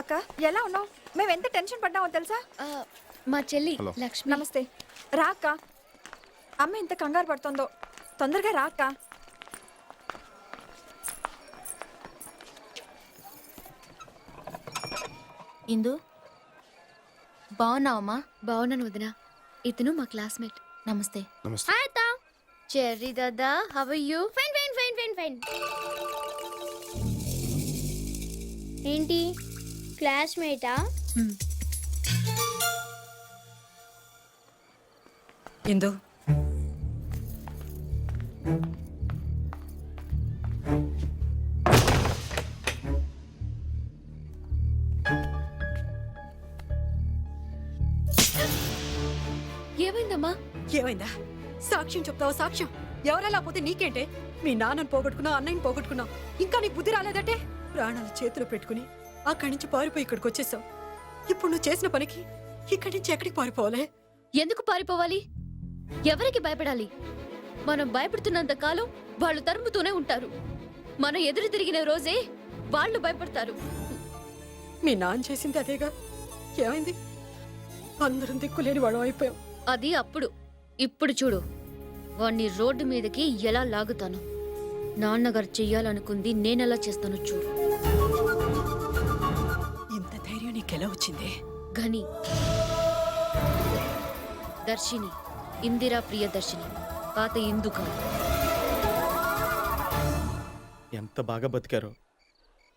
అక్క ఎలా ఉన్నావు? మేము ఎంత టెన్షన్ పడ్డామో తెలుసా? మా చెల్లి హలో. లక్ష్మి. నమస్తే. రా అక్క. అమ్మ ఎంత కంగారు పడుతుందో. తొందరగా రా అక్క. ఇందు బాగున్నావమ్మా? బాగున్నాను వదిన. ఇతను మా క్లాస్మేట్. నమస్తే. నమస్తే. హాయ్ అత్త. చెర్రీ దాదా, how are you? Fine fine fine fine fine. ఏంటి క్లాస్మేటా? ఇందు ఏమైందమ్మా? ఏమైందా? సాక్ష్యం చెప్తావా? సాక్ష్యం ఎవరెలా పోతే నీకేంటే? మీ నాన్నని పోగొట్టుకున్నావు, అన్నయ్యని పోగొట్టుకున్నావు, ఇంకా నీకు బుద్ధి రాలేదటే? ప్రాణాలు చేతిలో పెట్టుకుని అక్కడి నుంచి పారిపోయి ఇక్కడికి వచ్చేసావు. ఇప్పుడు నువ్వు చేసిన పనికి ఇక్కడి నుంచి ఎక్కడికి పారిపోవాలే? ఎందుకు పారిపోవాలి? ఎవరికి భయపడాలి? మనం భయపడుతున్నంత కాలం వాళ్ళు తరుముతూనే ఉంటారు. మనం ఎదురు తిరిగిన రోజే వాళ్ళు భయపడతారు. మీ నాన్న చేసింది అదేగా. ఏమైంది? అందరం దిక్కులేని వాడు అయిపోయాం. అది అప్పుడు. ఇప్పుడు చూడు, వాణ్ణి రోడ్డు మీదకి ఎలా లాగుతాను. నాన్నగారు చెయ్యాలనుకుంది నేనెలా చేస్తానో చూడు. ఇంత ధైర్యం నీకెలా వచ్చింది? గని, దర్శిని, ఇందిరా ప్రియదర్శిని, పాత ఇందు కాదు. ఎంత బాగా బతికారో.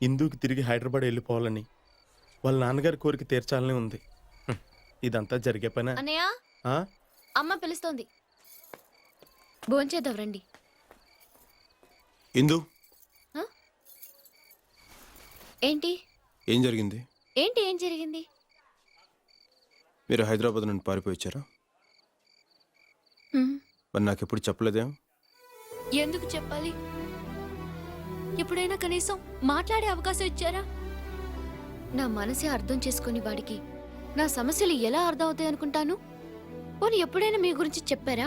ఇందుకు తిరిగి హైదరాబాద్ వెళ్ళిపోవాలని వాళ్ళ నాన్నగారి కోరిక తీర్చాలని ఉంది. ఇదంతా జరిగే పనా? అన్నయ్య, ఆ? అమ్మ పిలుస్తోంది. భోంచేద్దాం రండి. ఇందు, ఏంటి ఏం జరిగింది? ఏంటి ఏం జరిగింది? మీరు హైదరాబాద్ నుండి పారిపోయి వచ్చారా? మరి నాకెప్పుడు చెప్పలేదేం? ఎందుకు చెప్పాలి? ఎప్పుడైనా కనీసం మాట్లాడే అవకాశం ఇచ్చారా? నా మనసే అర్థం చేసుకుని వాడికి నా సమస్యలు ఎలా అర్థం అవుతాయి అనుకుంటాను. పోనీ ఎప్పుడైనా మీ గురించి చెప్పారా?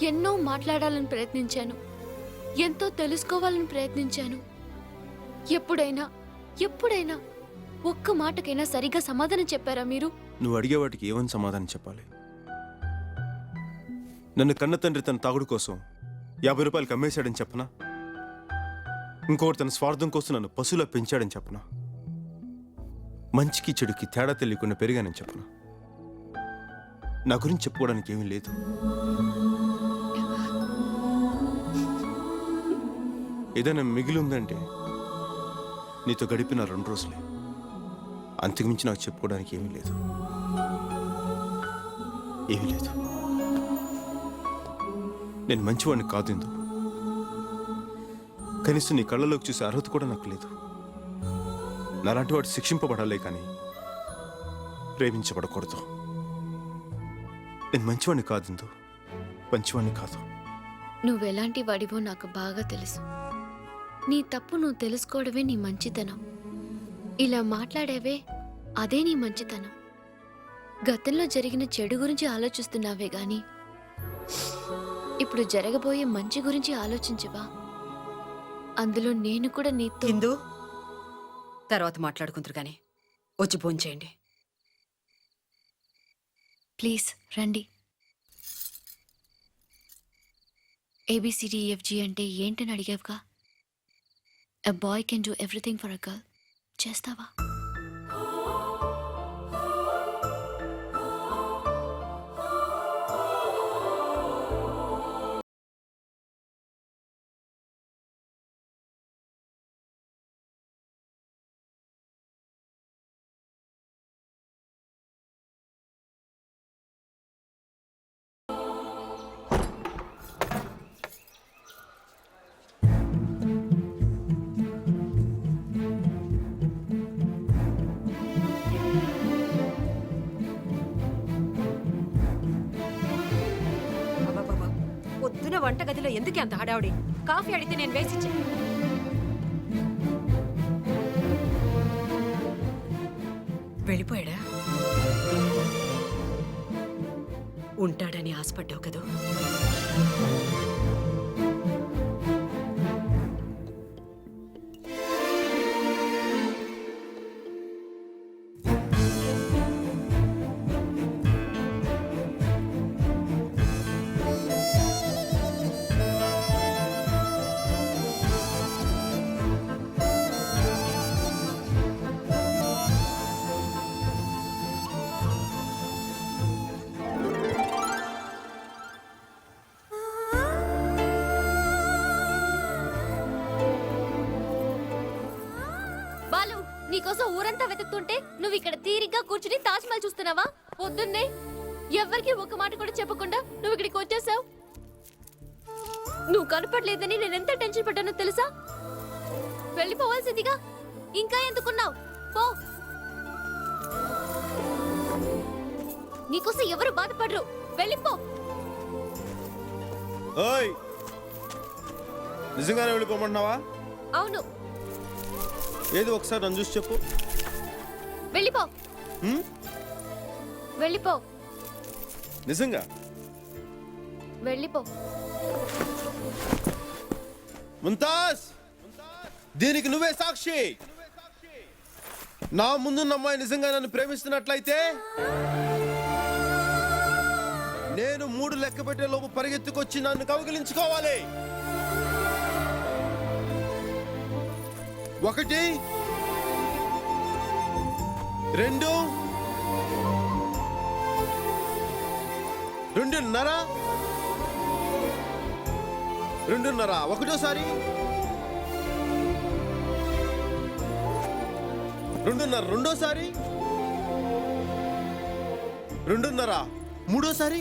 ఎన్నో మాట్లాడాలని ప్రయత్నించాను, ఎంతో తెలుసుకోవాలని ప్రయత్నించాను. ఎప్పుడైనా ఎప్పుడైనా ఒక్క మాటకైనా సరిగ్గా సమాధానం చెప్పారా మీరు? నువ్వు అడిగే వాటికి ఏమని సమాధానం చెప్పాలి? నన్ను కన్న తండ్రి తన తాగుడు కోసం 50 రూపాయలకి అమ్మేశాడని చెప్పనా? ఇంకొకటి తన స్వార్థం కోసం నన్ను పశువులా పెంచాడని చెప్పనా? మంచికి చెడుకి తేడా తెలియకుండా పెరిగానని చెప్పనా? నా గురించి చెప్పుకోవడానికి ఏమీ లేదు. ఏదైనా మిగిలి ఉందంటే నీతో గడిపిన 2 రోజులే. అంతకుమించి నాకు చెప్పుకోవడానికి ఏమీ లేదు. ఏమీ లేదు. నేను మంచివాడిని కాదు ఇందు. కనీసం నీ కళ్ళలోకి చూసే అర్హత కూడా నాకు లేదు. నాలాంటి వాడు శిక్షింపబడాలే కానీ ప్రేమించబడకూడదు. నేను మంచివాడిని కాదు ఇందు, మంచివాడిని కాదు. నువ్వెలాంటి వాడివో నాకు బాగా తెలుసు. నీ తప్పు నువ్వు తెలుసుకోవడమే నీ మంచితనం. ఇలా మాట్లాడేవే అదే నీ మంచితనం. గతంలో జరిగిన చెడు గురించి ఆలోచిస్తున్నావే గాని ఇప్పుడు జరగబోయే మంచి గురించి ఆలోచించవా? అందులో నేను కూడా నీతో. ఇందు, తర్వాత మాట్లాడుకుంటారు కానీ వచ్చి భోంచేయండి. ప్లీజ్ రండి. ABCDEFG అంటే ఏంటని అడిగావుగా. A boy can do everything for a girl. చేస్తావా? పొద్దున వంటగదిలో ఎందుకు అంత హడావుడి? కాఫీ అడిగితే నేను వేసిచ్చా. వెళ్ళిపోయాడా? ఉంటాడని ఆశపడ్డావు కదూ. నీకోసం ఊరంతా వెతుకుతుంటే నువ్వు ఇక్కడ తీరిగ్గా కూర్చుని తాజ్ మహల్ చూస్తున్నావా? పొద్దున్నే ఎవ్వరికి ఒక మాట కూడా చెప్పకుండా నువ్వు ఇక్కడికి వచ్చేసావు. నువ్వు కనపడలేదని నేను ఎంత టెన్షన్ పడ్డానో తెలుసా? వెళ్ళిపోవాల్సిందిగా ఇంకా ఎందుకున్నావు? పో. నీకోసం ఎవరు బాధపడరు. వెళ్ళిపో. ఓయ్, నిజంగానే వెళ్ళిపోమంటున్నావా? అవును, ఏది ఒకసారి నన్ను చూసి చెప్పు. వెళ్ళిపో. హ్మ్? వెళ్ళిపో. నిజంగా వెళ్ళిపో. ముంతాజ్, దీనికి నువ్వే సాక్షి. నా ముందున్న అమ్మాయి నిజంగా నన్ను ప్రేమిస్తున్నట్లయితే నేను 3 లెక్క పెట్టే లోపు పరిగెత్తుకొచ్చి నన్ను కౌగిలించుకోవాలి. 1 2 2.5 2.5 ఒకటోసారి 2.5 రెండోసారి 2.5 మూడోసారి